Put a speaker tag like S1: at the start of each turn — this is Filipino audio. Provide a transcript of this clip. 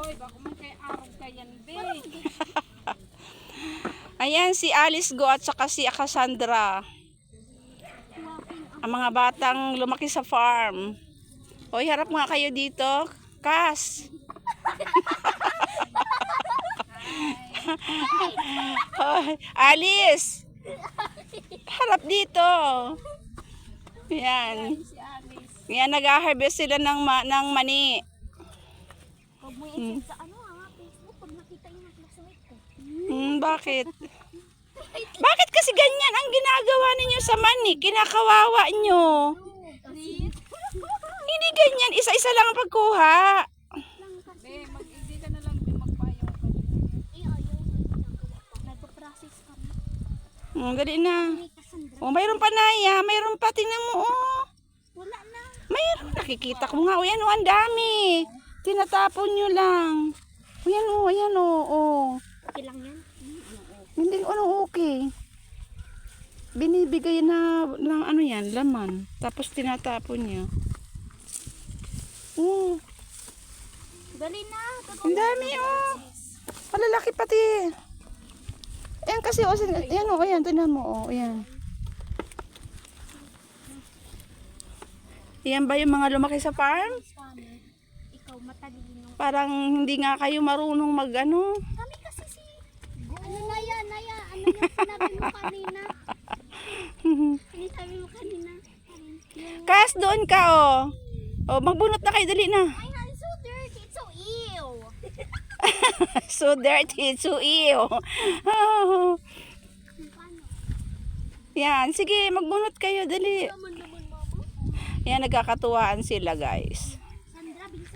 S1: Oy, baka man kay arog kayan, be.
S2: Ayan si Alice Go at saka si Cassandra. Ang mga batang lumaki sa farm. Hoy, harap nga kayo dito. Kas. Hoy, Alice. Harap dito. Yan.
S1: Si Alice.
S2: Yan, nag-harvest sila ng mani.
S3: Huwag mo i-send sa Facebook pag nakita yung classmate ko.
S2: Bakit? Bakit kasi ganyan ang ginagawa ninyo sa mani? Kinakawawa nyo. Hindi ganyan. Isa-isa lang ang pagkuha.
S1: Be, hindi ka na lang be magpayaw ka.
S3: Ayaw. Nagpa-process kami.
S2: Dali na.
S3: May Cassandra.
S2: Oh, mayroon pa Naya. Mayroon pa. Tingnan mo. Oh.
S3: Wala na.
S2: Mayroon. Nakikita ko nga. O yan. O, ang dami. Tinatapon nyo lang. O yan. O. Ayan. O.
S3: Okay lang yan.
S2: Hindi. Ano okay. Binibigay na lang ano yan. Laman. Tapos tinatapon nyo. Oh.
S3: Dali na.
S2: Ang dami oh. Malalaki pati. Ayan kasi oh, ayan oh, ayan, tingnan mo oh, ayan. Ayan ba yung mga lumaki sa farm?
S3: Ikaw matalino.
S2: Parang hindi nga kayo marunong mag-ano.
S3: Kami kasi ano na yan, ano yung sinabi mo kanina? Ano sabi mo kanina?
S2: Kas, doon ka oh. Oh, magbunot na kayo, dali na.
S3: My hand's so dirty, it's so ew.
S2: So dirty, so ew. Yan, sige, magbunot kayo, dali.
S3: Naman, mama.
S2: Yan, nagkakatuwaan sila guys.